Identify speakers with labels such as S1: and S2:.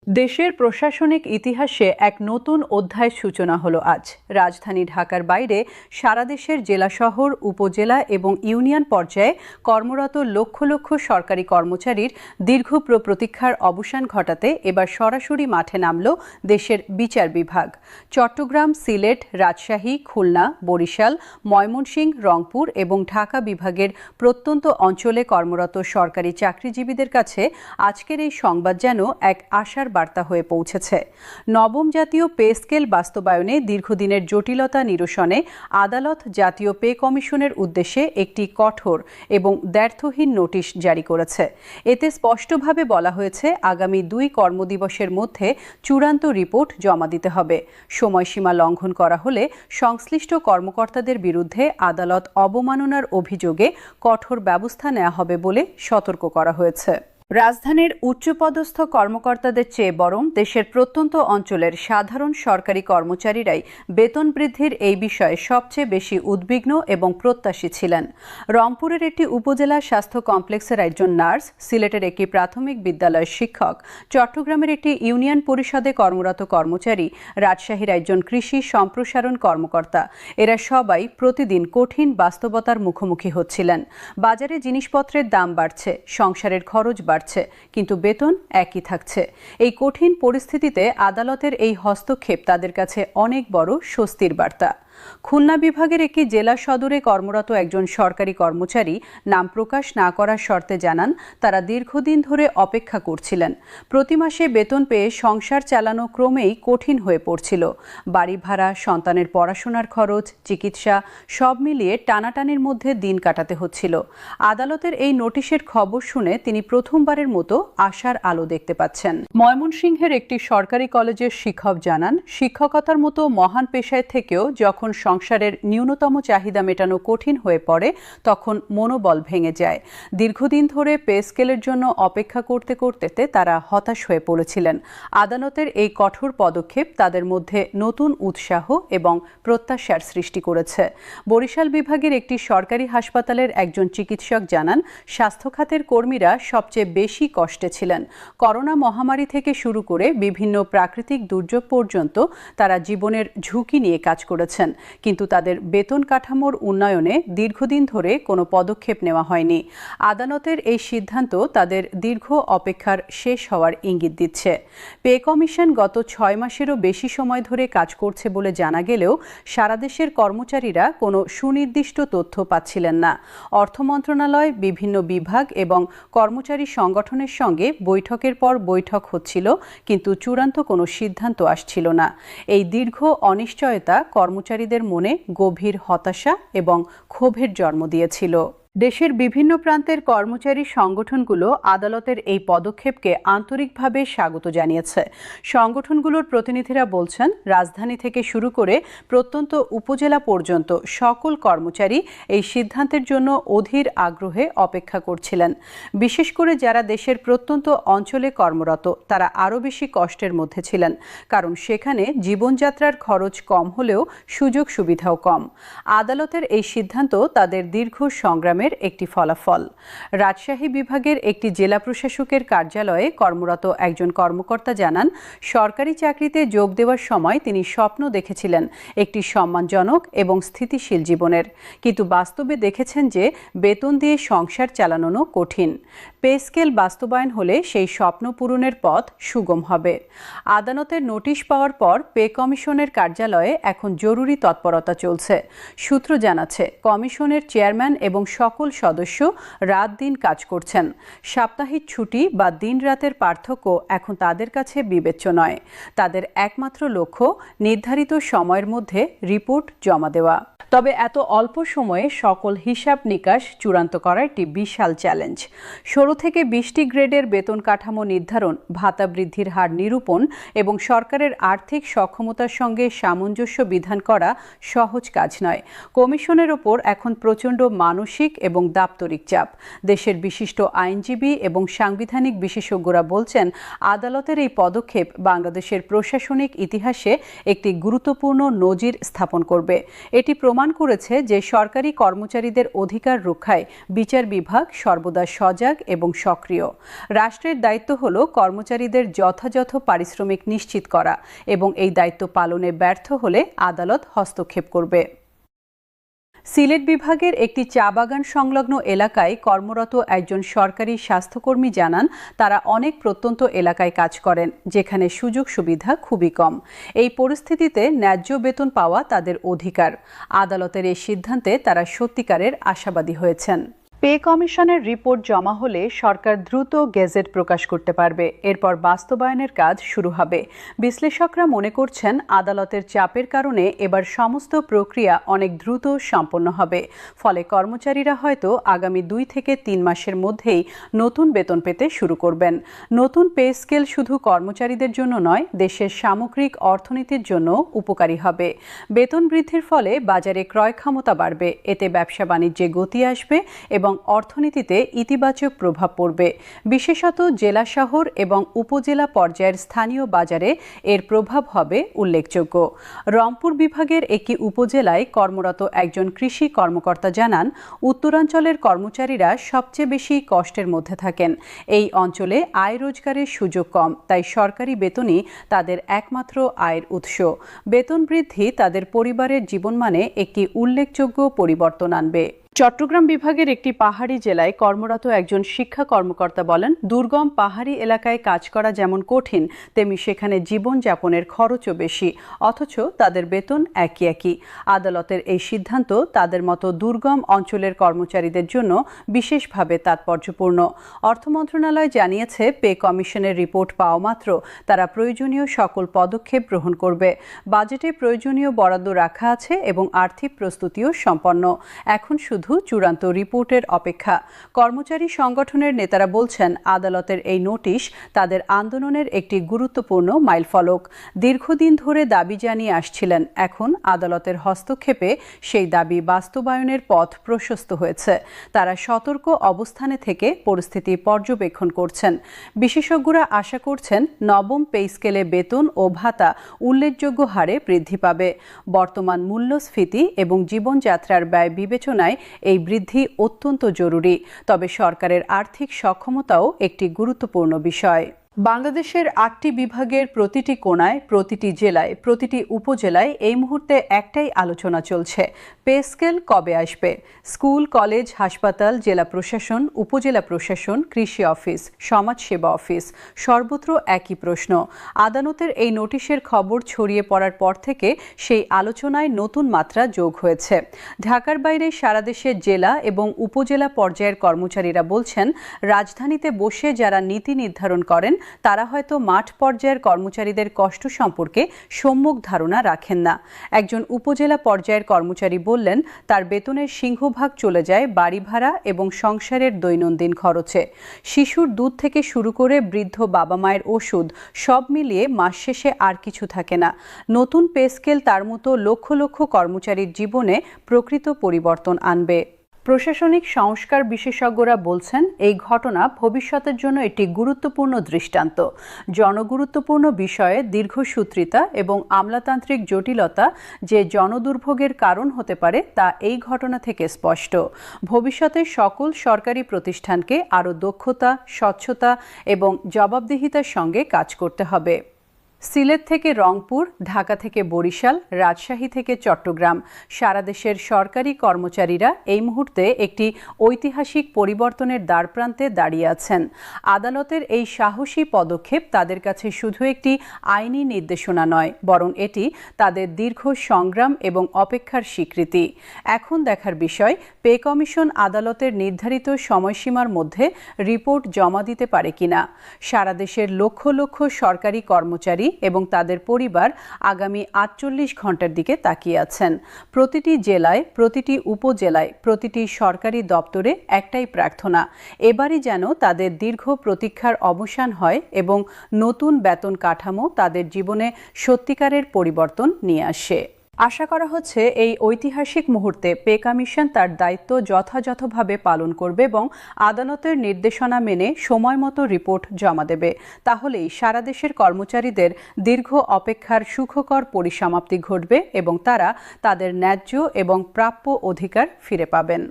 S1: দেশের প্রশাসনিক ইতিহাসে এক নতুন অধ্যায়ের সূচনা হলো আজ। রাজধানী ঢাকার বাইরে সারা দেশের জেলা শহর, উপজেলা এবং ইউনিয়ন পর্যায়ে কর্মরত লক্ষ লক্ষ সরকারি কর্মচারীর দীর্ঘ প্রতীক্ষার অবসান ঘটাতে এবার সরাসরি মাঠে নামল দেশের বিচার বিভাগ। চট্টগ্রাম, সিলেট, রাজশাহী, খুলনা, বরিশাল, ময়মনসিংহ, রংপুর এবং ঢাকা বিভাগের প্রত্যন্ত অঞ্চলে কর্মরত সরকারি চাকরিজীবীদের কাছে আজকের এই সংবাদ যেন এক আশার বার্তা হয়ে পৌঁছেছে। নবম জাতীয় পে স্কেল বাস্তবায়নে দীর্ঘদিনের জটিলতা নিরসনে আদালত জাতীয় পে কমিশনের উদ্দেশ্যে একটি কঠোর এবং দ্ব্যর্থহীন নোটিশ জারি করেছে। এতে স্পষ্টভাবে বলা হয়েছে, আগামী 2 কর্মদিবসের মধ্যে চূড়ান্ত রিপোর্ট জমা দিতে হবে। সময়সীমা লঙ্ঘন করা হলে সংশ্লিষ্ট কর্মকর্তাদের বিরুদ্ধে আদালত অবমাননার অভিযোগে কঠোর ব্যবস্থা নেওয়া হবে বলে সতর্ক করা হয়েছে। রাজধানীর উচ্চপদস্থ কর্মকর্তাদের চেয়ে বরং দেশের প্রত্যন্ত অঞ্চলের সাধারণ সরকারি কর্মচারীরাই বেতন বৃদ্ধির এই বিষয়ে সবচেয়ে বেশি উদ্বিগ্ন এবং প্রত্যাশী ছিলেন। রংপুরের একটি উপজেলা স্বাস্থ্য কমপ্লেক্সের একজন নার্স, সিলেটের একটি প্রাথমিক বিদ্যালয়ের শিক্ষক, চট্টগ্রামের একটি ইউনিয়ন পরিষদে কর্মরত কর্মচারী, রাজশাহীর একজন কৃষি সম্প্রসারণ কর্মকর্তা, এরা সবাই প্রতিদিন কঠিন বাস্তবতার মুখোমুখি হচ্ছিলেন। বাজারে জিনিসপত্রের দাম বাড়ছে, সংসারের খরচ বাড়ছে, কিন্তু বেতন একই থাকছে। এই কঠিন পরিস্থিতিতে আদালতের এই হস্তক্ষেপ তাদের কাছে অনেক বড় স্বস্তির বার্তা। খুলনা বিভাগের একটি জেলা সদরে কর্মরত একজন সরকারি কর্মচারী নাম প্রকাশ না করার শর্তে জানান, তারা দীর্ঘদিন ধরে অপেক্ষা করছিলেন। প্রতি মাসে বেতন পেয়ে সংসার চালানো ক্রমেই কঠিন হয়ে পড়ছিল। বাড়ি ভাড়া, সন্তানের পড়াশোনার খরচ, চিকিৎসা সব মিলিয়ে টানাটানির মধ্যে দিন কাটাতে হচ্ছিল। আদালতের এই নোটিশের খবর শুনে তিনি প্রথমবারের মতো আশার আলো দেখতে পাচ্ছেন। ময়মনসিংহের একটি সরকারি কলেজের শিক্ষক জানান, শিক্ষকতার মতো মহান পেশায় থেকেও যখন সংসারের ন্যূনতম চাহিদা মেটানো কঠিন হয়ে পড়ে, তখন মনোবল ভেঙে যায়। দীর্ঘদিন ধরে পে স্কেলের জন্য অপেক্ষা করতে করতে তারা হতাশ হয়ে পড়েছিলেন। আদালতের এই কঠোর পদক্ষেপ তাদের মধ্যে নতুন উৎসাহ এবং প্রত্যাশার সৃষ্টি করেছে। বরিশাল বিভাগের একটি সরকারি হাসপাতালের একজন চিকিৎসক জানান, স্বাস্থ্য খাতের কর্মীরা সবচেয়ে বেশি কষ্টে ছিলেন। করোনা মহামারী থেকে শুরু করে বিভিন্ন প্রাকৃতিক দুর্যোগ পর্যন্ত তারা জীবনের ঝুঁকি নিয়ে কাজ করেছেন, কিন্তু তাদের বেতন কাঠামোর উন্নয়নে দীর্ঘদিন ধরে কোনো পদক্ষেপ নেওয়া হয়নি। আদালতের এই সিদ্ধান্ত তাদের দীর্ঘ অপেক্ষার শেষ হওয়ার ইঙ্গিত দিচ্ছে। পে কমিশন গত 6 মাসেরও বেশি সময় ধরে কাজ করছে বলে জানা গেলেও সারা দেশের কর্মচারীরা কোনো সুনির্দিষ্ট তথ্য পাচ্ছিলেন না। অর্থ মন্ত্রণালয়, বিভিন্ন বিভাগ এবং কর্মচারী সংগঠনের সঙ্গে বৈঠকের পর বৈঠক হচ্ছিল, কিন্তু চূড়ান্ত কোনো সিদ্ধান্ত আসছিল না। এই দীর্ঘ অনিশ্চয়তা কর্মচারীদের মনে গভীর হতাশা এবং ক্ষোভের জন্ম দিয়েছিল। দেশের বিভিন্ন প্রান্তের কর্মচারী সংগঠনগুলো আদালতের এই পদক্ষেপকে আন্তরিকভাবে স্বাগত জানিয়েছে। সংগঠনগুলোর প্রতিনিধিরা বলছেন, রাজধানী থেকে শুরু করে প্রত্যন্ত উপজেলা পর্যন্ত সকল কর্মচারী এই সিদ্ধান্তের জন্য অধীর আগ্রহে অপেক্ষা করছিলেন। বিশেষ করে যারা দেশের প্রত্যন্ত অঞ্চলে কর্মরত, তারা আরও বেশি কষ্টের মধ্যে ছিলেন, কারণ সেখানে জীবনযাত্রার খরচ কম হলেও সুযোগ সুবিধাও কম। আদালতের এই সিদ্ধান্ত তাদের দীর্ঘ সংগ্রামের একটি ফলাফল। রাজশাহী বিভাগের একটি জেলা প্রশাসকের কার্যালয়ে কর্মরত একজন কর্মকর্তা জানান, সরকারি চাকরিতে যোগ দেওয়ার সময় তিনি স্বপ্ন দেখেছিলেন একটি সম্মানজনক এবং স্থিতিশীল জীবনের, কিন্তু বাস্তবে দেখেছেন যে বেতন দিয়ে সংসার চালানো কঠিন। পে স্কেল বাস্তবায়ন হলে সেই স্বপ্ন পূরণের পথ সুগম হবে। আদালতের নোটিশ পাওয়ার পর পে কমিশনের কার্যালয়ে এখন জরুরি তৎপরতা চলছে। সূত্র জানাচ্ছে, কমিশনের চেয়ারম্যান এবং সকল সদস্য রাত দিন কাজ করছেন। সাপ্তাহিক ছুটি বা দিন রাতের পার্থক্য এখন তাদের কাছে বিবেচ্য নয়। তাদের একমাত্র লক্ষ্য নির্ধারিত সময়ের মধ্যে রিপোর্ট জমা দেওয়া। তবে এত অল্প সময়ে সকল হিসাব নিকাশ চূড়ান্ত করা একটি বিশাল চ্যালেঞ্জ। 16 থেকে 20টি গ্রেডের বেতন কাঠামো নির্ধারণ, ভাতা বৃদ্ধির হার নিরূপণ এবং সরকারের আর্থিক সক্ষমতার সঙ্গে সামঞ্জস্য বিধান করা সহজ কাজ নয়। কমিশনের ওপর এখন প্রচণ্ড মানসিক এবং দাপ্তরিক চাপ। দেশের বিশিষ্ট আইনজীবী এবং সাংবিধানিক বিশেষজ্ঞরা বলছেন, আদালতের এই পদক্ষেপ বাংলাদেশের প্রশাসনিক ইতিহাসে একটি গুরুত্বপূর্ণ নজির স্থাপন করবে। এটি প্রমাণ করেছে যে সরকারি কর্মচারীদের অধিকার রক্ষায় বিচার বিভাগ সর্বদা সজাগ এবং সক্রিয়। রাষ্ট্রের দায়িত্ব হল কর্মচারীদের যথাযথ পারিশ্রমিক নিশ্চিত করা এবং এই দায়িত্ব পালনে ব্যর্থ হলে আদালত হস্তক্ষেপ করবে। সিলেট বিভাগের একটি চা বাগান সংলগ্ন এলাকায় কর্মরত একজন সরকারি স্বাস্থ্যকর্মী জানান, তারা অনেক প্রত্যন্ত এলাকায় কাজ করেন যেখানে সুযোগ সুবিধা খুবই কম। এই পরিস্থিতিতে ন্যায্য বেতন পাওয়া তাদের অধিকার। আদালতের এই সিদ্ধান্তে তারা সত্যিকারের আশাবাদী হয়েছেন। পে কমিশনের রিপোর্ট জমা হলে সরকার দ্রুত গেজেট প্রকাশ করতে পারবে। এরপর বাস্তবায়নের কাজ শুরু হবে। বিশ্লেষকরা মনে করছেন, আদালতের চাপের কারণে এবার সমস্ত প্রক্রিয়া অনেক দ্রুত সম্পন্ন হবে। ফলে কর্মচারীরা হয়তো আগামী 2 থেকে 3 মাসের মধ্যেই নতুন বেতন পেতে শুরু করবেন। নতুন পে স্কেল শুধু কর্মচারীদের জন্য নয়, দেশের সামগ্রিক অর্থনীতির জন্য উপকারী হবে। বেতন বৃদ্ধির ফলে বাজারে ক্রয় ক্ষমতা বাড়বে, এতে ব্যবসা বাণিজ্যে গতি আসবে এবং অর্থনীতিতে ইতিবাচক প্রভাব পড়বে। বিশেষত জেলা শহর এবং উপজেলা পর্যায়ের স্থানীয় বাজারে এর প্রভাব হবে উল্লেখযোগ্য। রংপুর বিভাগের একটি উপজেলায় কর্মরত একজন কৃষি কর্মকর্তা জানান, উত্তরাঞ্চলের কর্মচারীরা সবচেয়ে বেশি কষ্টের মধ্যে থাকেন। এই অঞ্চলে আয় রোজগারের সুযোগ কম, তাই সরকারি বেতনই তাদের একমাত্র আয়ের উৎস। বেতন বৃদ্ধি তাদের পরিবারের জীবনমানে একটি উল্লেখযোগ্য পরিবর্তন আনবে। চট্টগ্রাম বিভাগের একটি পাহাড়ি জেলায় কর্মরত একজন শিক্ষা কর্মকর্তা বলেন, দুর্গম পাহাড়ি এলাকায় কাজ করা যেমন কঠিন, তেমনি সেখানে জীবনযাপনের খরচও বেশি, অথচ তাদের বেতন একই। আদালতের এই সিদ্ধান্ত তাদের মতো দুর্গম অঞ্চলের কর্মচারীদের জন্য বিশেষভাবে তাৎপর্যপূর্ণ। অর্থ মন্ত্রণালয় জানিয়েছে, পে কমিশনের রিপোর্ট পাওয়া মাত্র তারা প্রয়োজনীয় সকল পদক্ষেপ গ্রহণ করবে। বাজেটে প্রয়োজনীয় বরাদ্দ রাখা আছে এবং আর্থিক প্রস্তুতিও সম্পন্ন। এখন শুধু চূড়ান্ত রিপোর্টের অপেক্ষা। কর্মচারী সংগঠনের নেতারা বলছেন, আদালতের এই নোটিশ তাদের আন্দোলনের একটি গুরুত্বপূর্ণ মাইলফলক। দীর্ঘদিন ধরে দাবি জানিয়ে আসছিলেন, এখন আদালতের হস্তক্ষেপে সেই দাবি বাস্তবায়নের পথ প্রশস্ত হয়েছে। তারা সতর্ক অবস্থানে থেকে পরিস্থিতি পর্যবেক্ষণ করছেন। বিশেষজ্ঞরা আশা করছেন, নবম পে স্কেলে বেতন ও ভাতা উল্লেখযোগ্য হারে বৃদ্ধি পাবে। বর্তমান মূল্যস্ফীতি এবং জীবনযাত্রার ব্যয় বিবেচনায় এই বৃদ্ধি অত্যন্ত জরুরি। তবে সরকারের আর্থিক সক্ষমতাও একটি গুরুত্বপূর্ণ বিষয়। বাংলাদেশের 8টি বিভাগের প্রতিটি কোণায়, প্রতিটি জেলায়, প্রতিটি উপজেলায় এই মুহূর্তে একটাই আলোচনা চলছে, পে স্কেল কবে আসবে। স্কুল, কলেজ, হাসপাতাল, জেলা প্রশাসন, উপজেলা প্রশাসন, কৃষি অফিস, সমাজসেবা অফিস, সর্বত্র একই প্রশ্ন। আদালতের এই নোটিশের খবর ছড়িয়ে পড়ার পর থেকে সেই আলোচনায় নতুন মাত্রা যোগ হয়েছে। ঢাকার বাইরে সারা দেশের জেলা এবং উপজেলা পর্যায়ের কর্মচারীরা বলছেন, রাজধানীতে বসে যারা নীতি নির্ধারণ করেন তারা হয়তো মাঠ পর্যায়ের কর্মচারীদের কষ্ট সম্পর্কে সম্যক ধারণা রাখেন না। একজন উপজেলা পর্যায়ের কর্মচারী বললেন, তার বেতনের সিংহভাগ চলে যায় বাড়ি ভাড়া এবং সংসারের দৈনন্দিন খরচে। শিশুর দুধ থেকে শুরু করে বৃদ্ধ বাবা মায়ের ওষুধ সব মিলিয়ে মাস শেষে আর কিছু থাকে না। নতুন পে স্কেল তার মতো লক্ষ লক্ষ কর্মচারীর জীবনে প্রকৃত পরিবর্তন আনবে। প্রশাসনিক সংস্কার বিশেষজ্ঞরা বলছেন, এই ঘটনা ভবিষ্যতের জন্য একটি গুরুত্বপূর্ণ দৃষ্টান্ত। জনগুরুত্বপূর্ণ বিষয়ে দীর্ঘসূত্রিতা এবং আমলাতান্ত্রিক জটিলতা যে জনদুর্ভোগের কারণ হতে পারে তা এই ঘটনা থেকে স্পষ্ট। ভবিষ্যতে সকল সরকারি প্রতিষ্ঠানকে আরও দক্ষতা, স্বচ্ছতা এবং জবাবদিহিতার সঙ্গে কাজ করতে হবে। সিলেট থেকে রংপুর, ঢাকা থেকে বরিশাল, রাজশাহী থেকে চট্টগ্রাম, সারা দেশের সরকারি কর্মচারীরা এই মুহূর্তে একটি ঐতিহাসিক পরিবর্তনের দ্বারপ্রান্তে দাঁড়িয়ে আছেন। আদালতের এই সাহসী পদক্ষেপ তাদের কাছে শুধু একটি আইনি নির্দেশনা নয়, বরং এটি তাদের দীর্ঘ সংগ্রাম এবং অপেক্ষার স্বীকৃতি। এখন দেখার বিষয়, পে কমিশন আদালতের নির্ধারিত সময়সীমার মধ্যে রিপোর্ট জমা দিতে পারে কিনা। সারা দেশের লক্ষ লক্ষ সরকারি কর্মচারী এবং তাদের পরিবার আগামী 48 ঘন্টার দিকে তাকিয়ে আছেন। প্রতিটি জেলায়, প্রতিটি উপজেলায়, প্রতিটি সরকারি দপ্তরে একটাই প্রার্থনা, এবারই যেন তাদের দীর্ঘ প্রতীক্ষার অবসান হয় এবং নতুন বেতন কাঠামো তাদের জীবনে সত্যিকারের পরিবর্তন নিয়ে আসে। আশা করা হচ্ছে এই ঐতিহাসিক মুহূর্তে পে কমিশন তার দায়িত্ব যথাযথভাবে পালন করবে এবং আদালতের নির্দেশনা মেনে সময়মতো রিপোর্ট জমা দেবে। তাহলেই সারা দেশের কর্মচারীদের দীর্ঘ অপেক্ষার সুখকর পরিসমাপ্তি ঘটবে এবং তারা তাদের ন্যায্য এবং প্রাপ্য অধিকার ফিরে পাবেন।